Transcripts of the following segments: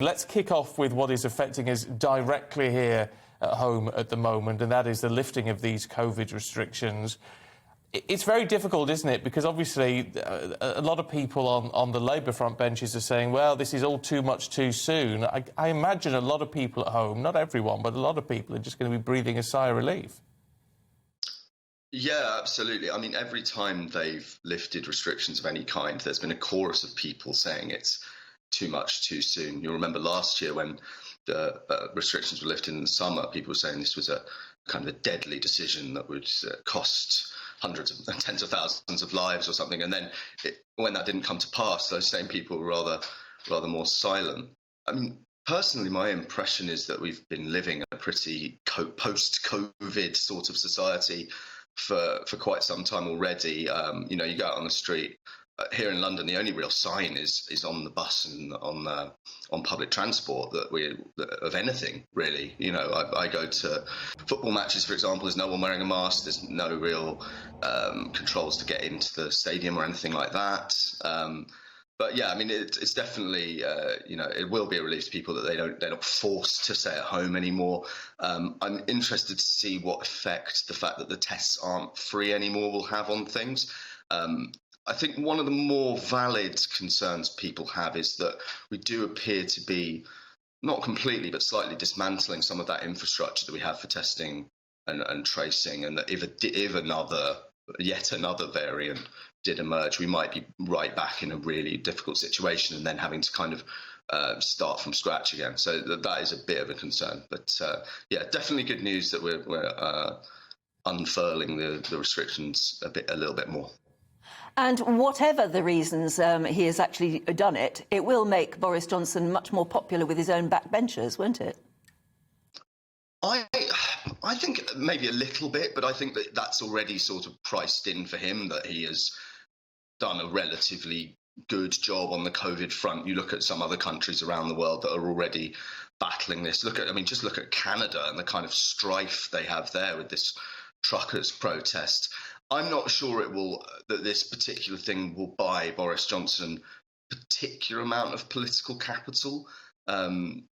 Let's kick off with what is affecting us directly here at home at the moment, and that is the lifting of these COVID restrictions. It's very difficult, isn't it? Because obviously a lot of people on the Labour front benches are saying, well, this is all too much too soon. I imagine a lot of people at home, not everyone, but a lot of people are just going to be breathing a sigh of relief. Yeah, absolutely. I mean, every time they've lifted restrictions of any kind, there's been a chorus of people saying it's too much too soon. You'll remember last year when the restrictions were lifted in the summer, people were saying this was a kind of a deadly decision that would cost hundreds of tens of thousands of lives or something. And then when that didn't come to pass, those same people were rather more silent. I mean, personally, my impression is that we've been living a pretty post-COVID sort of society for quite some time already. You know, you go out on the street. Here in London, the only real sign is on the bus and on public transport of anything, really. You know, I go to football matches, for example. There's no one wearing a mask. There's no real controls to get into the stadium or anything like that. But yeah, I mean, it's definitely you know, it will be a relief to people that they're not forced to stay at home anymore. I'm interested to see what effect the fact that the tests aren't free anymore will have on things. I think one of the more valid concerns people have is that we do appear to be, not completely, but slightly dismantling some of that infrastructure that we have for testing and tracing, and that if yet another variant did emerge, we might be right back in a really difficult situation and then having to kind of start from scratch again. So that is a bit of a concern. But yeah, definitely good news that we're unfurling the restrictions a little bit more. And whatever the reasons he has actually done it, it will make Boris Johnson much more popular with his own backbenchers, won't it? I think maybe a little bit, but I think that that's already sort of priced in for him, that he has done a relatively good job on the COVID front. You look at some other countries around the world that are already battling this. Just look at Canada and the kind of strife they have there with this truckers' protest. I'm not sure that this particular thing will buy Boris Johnson a particular amount of political capital,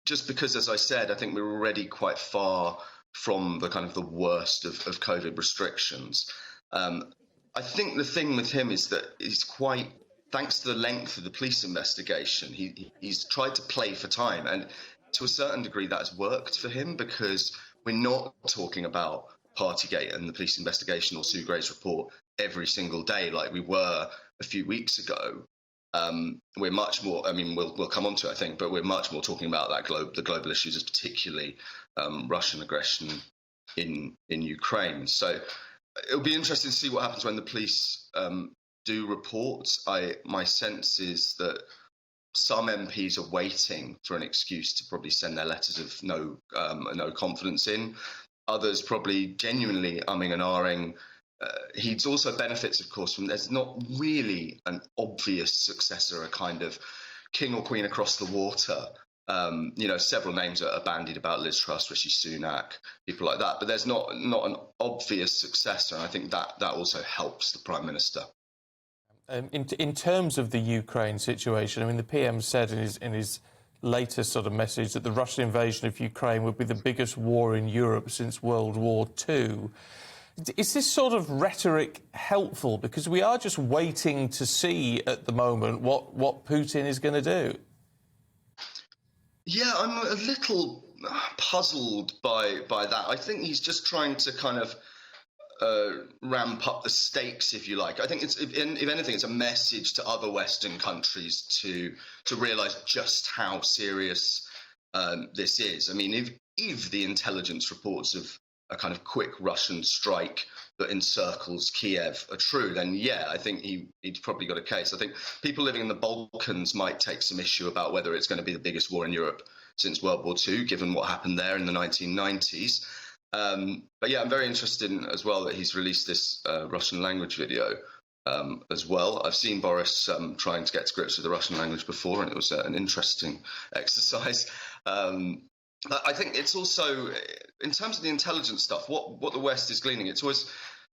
just because, as I said, I think we're already quite far from the kind of the worst of COVID restrictions. I think the thing with him is that he's quite, thanks to the length of the police investigation, he's tried to play for time, and to a certain degree that has worked for him, because we're not talking about Partygate and the police investigation or Sue Gray's report every single day like we were a few weeks ago. We're much more, I mean, we'll come on to it, I think, but we're much more talking about the global issues, as particularly Russian aggression in Ukraine. So it'll be interesting to see what happens when the police do report. My sense is that some MPs are waiting for an excuse to probably send their letters of no confidence in. Others probably genuinely umming and ahhing. He also benefits, of course, from there's not really an obvious successor, a kind of king or queen across the water. You know, several names are bandied about: Liz Truss, Rishi Sunak, people like that. But there's not an obvious successor, and I think that also helps the Prime Minister. In terms of the Ukraine situation, I mean, the PM said in his latest sort of message that the Russian invasion of Ukraine would be the biggest war in Europe since World War II. Is this sort of rhetoric helpful? Because we are just waiting to see at the moment what Putin is going to do. Yeah, I'm a little puzzled by that. I think he's just trying to kind of ramp up the stakes, if you like. I think if anything, it's a message to other Western countries to realise just how serious this is. I mean, if the intelligence reports of a kind of quick Russian strike that encircles Kiev are true, then yeah, I think he's probably got a case. I think people living in the Balkans might take some issue about whether it's going to be the biggest war in Europe since World War II, given what happened there in the 1990s. But yeah, I'm very interested in as well that he's released this Russian language video as well. I've seen Boris trying to get to grips with the Russian language before, and it was an interesting exercise. I think it's also, in terms of the intelligence stuff, what the West is gleaning, it's always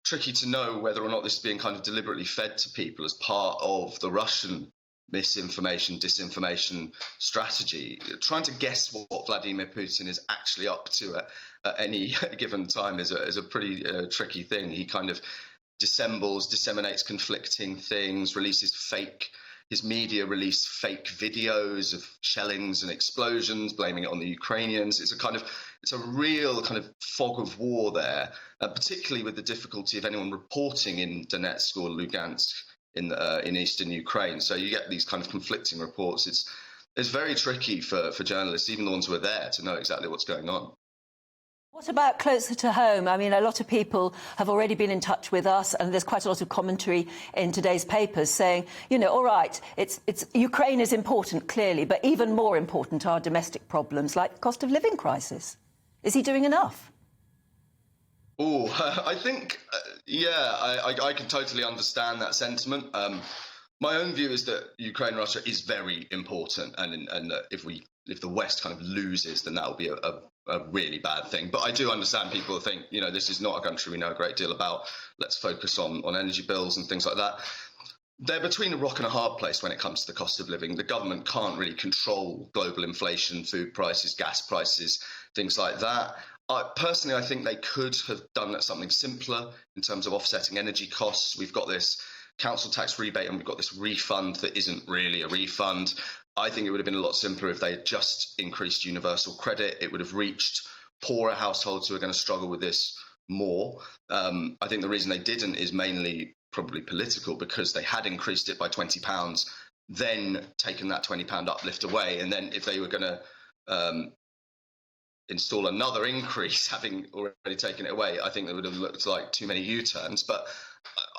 tricky to know whether or not this is being kind of deliberately fed to people as part of the Russian misinformation, disinformation strategy. Trying to guess what Vladimir Putin is actually up to at any given time is a pretty tricky thing. He kind of disseminates conflicting things, his media release fake videos of shellings and explosions, blaming it on the Ukrainians. It's a real kind of fog of war there, particularly with the difficulty of anyone reporting in Donetsk or Lugansk in eastern Ukraine. So you get these kind of conflicting reports. It's very tricky for journalists, even the ones who are there, to know exactly what's going on. What about closer to home? I mean, a lot of people have already been in touch with us, and there's quite a lot of commentary in today's papers saying, all right, it's Ukraine is important, clearly, but even more important are domestic problems like the cost of living crisis. Is he doing enough? Oh, I think, I can totally understand that sentiment. My own view is that Ukraine and Russia is very important, and if the West kind of loses, then that will be a really bad thing. But I do understand people think, this is not a country we know a great deal about. Let's focus on energy bills and things like that. They're between a rock and a hard place when it comes to the cost of living. The government can't really control global inflation, food prices, gas prices, things like that. Personally, I think they could have done something simpler in terms of offsetting energy costs. We've got this council tax rebate and we've got this refund that isn't really a refund. I think it would have been a lot simpler if they had just increased universal credit. It would have reached poorer households who are going to struggle with this more. I think the reason they didn't is mainly probably political, because they had increased it by £20, then taken that £20 uplift away. And then if they were going to install another increase, having already taken it away, I think it would have looked like too many U-turns. But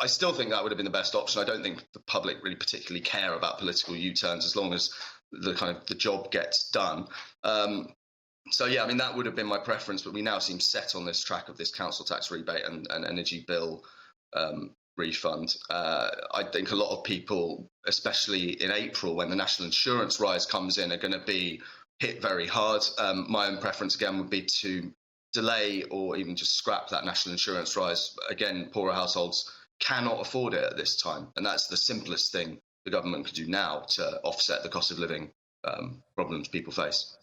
I still think that would have been the best option. I don't think the public really particularly care about political U-turns as long as the job gets done. That would have been my preference. But we now seem set on this track of this council tax rebate and energy bill refund. I think a lot of people, especially in April when the national insurance rise comes in, are going to be hit very hard. My own preference again would be to delay or even just scrap that national insurance rise. Again, poorer households cannot afford it at this time, and that's the simplest thing the government could do now to offset the cost of living problems people face.